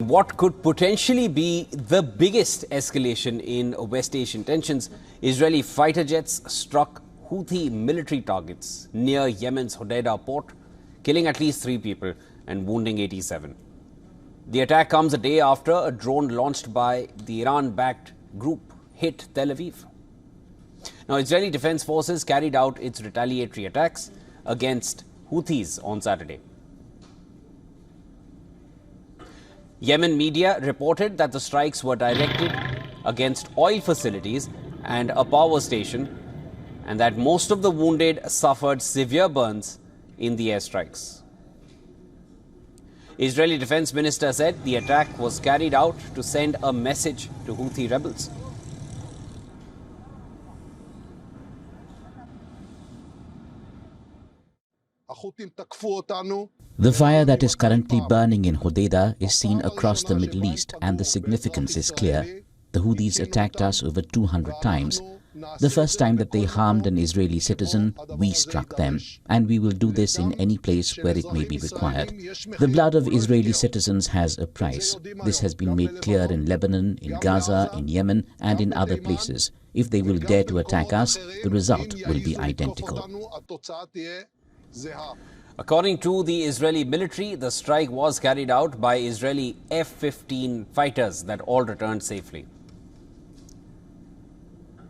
what could potentially be the biggest escalation in West Asian tensions, Israeli fighter jets struck Houthi military targets near Yemen's Hodeidah port, killing at least 3 people and wounding 87. The attack comes a day after a drone launched by the Iran-backed group hit Tel Aviv. Now, Israeli Defense Forces carried out its retaliatory attacks against Houthis on Saturday. Yemen media reported that the strikes were directed against oil facilities and a power station, and that most of the wounded suffered severe burns in the airstrikes. Israeli Defense Minister said the attack was carried out to send a message to Houthi rebels. The fire that is currently burning in Hodeidah is seen across the Middle East, and the significance is clear. The Houthis attacked us over 200 times. The first time that they harmed an Israeli citizen, we struck them, and we will do this in any place where it may be required. The blood of Israeli citizens has a price. This has been made clear in Lebanon, in Gaza, in Yemen, and in other places. If they will dare to attack us, the result will be identical. According to the Israeli military, the strike was carried out by Israeli F-15 fighters that all returned safely.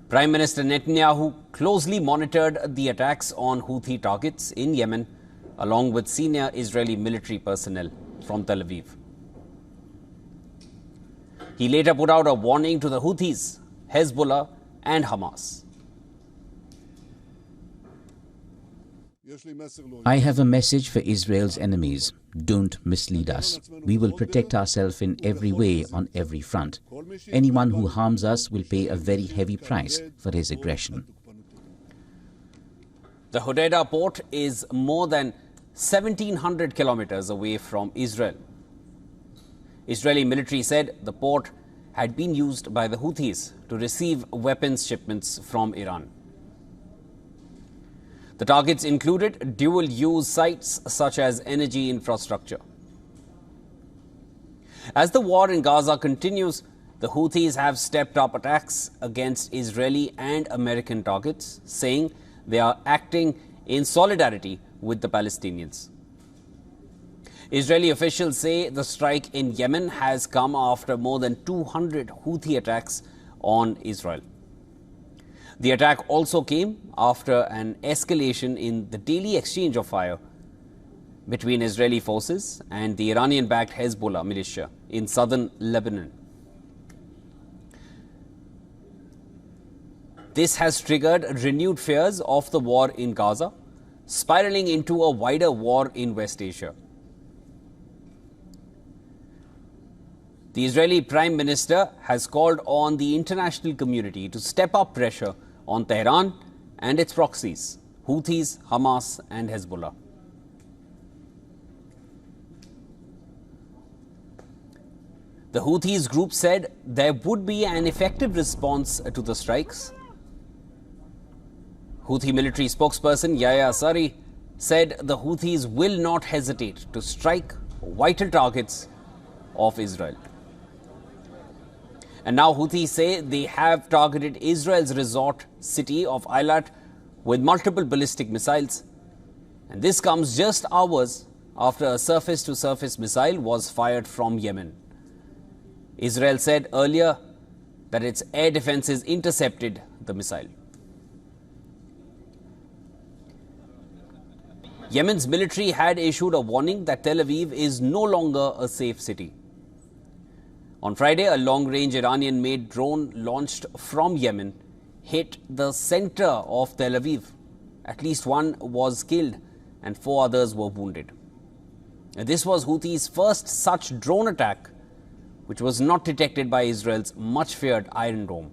Prime Minister Netanyahu closely monitored the attacks on Houthi targets in Yemen, along with senior Israeli military personnel from Tel Aviv. He later put out a warning to the Houthis, Hezbollah and Hamas. I have a message for Israel's enemies. Don't mislead us. We will protect ourselves in every way on every front. Anyone who harms us will pay a very heavy price for his aggression. The Hodeidah port is more than 1,700 kilometers away from Israel. Israeli military said the port had been used by the Houthis to receive weapons shipments from Iran. The targets included dual-use sites such as energy infrastructure. As the war in Gaza continues, the Houthis have stepped up attacks against Israeli and American targets, saying they are acting in solidarity with the Palestinians. Israeli officials say the strike in Yemen has come after more than 200 Houthi attacks on Israel. The attack also came after an escalation in the daily exchange of fire between Israeli forces and the Iranian-backed Hezbollah militia in southern Lebanon. This has triggered renewed fears of the war in Gaza, spiraling into a wider war in West Asia. The Israeli Prime Minister has called on the international community to step up pressure on Tehran and its proxies, Houthis, Hamas and Hezbollah. The Houthis group said there would be an effective response to the strikes. Houthi military spokesperson Yahya Sari said the Houthis will not hesitate to strike vital targets of Israel. And now Houthis say they have targeted Israel's resort city of Eilat with multiple ballistic missiles. And this comes just hours after a surface-to-surface missile was fired from Yemen. Israel said earlier that its air defenses intercepted the missile. Yemen's military had issued a warning that Tel Aviv is no longer a safe city. On Friday, a long-range Iranian-made drone launched from Yemen hit the center of Tel Aviv. At least 1 was killed and 4 others were wounded. This was Houthis' first such drone attack, which was not detected by Israel's much-feared Iron Dome.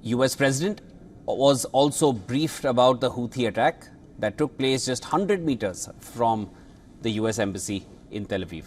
US President was also briefed about the Houthi attack that took place just 100 meters from the US Embassy in Tel Aviv.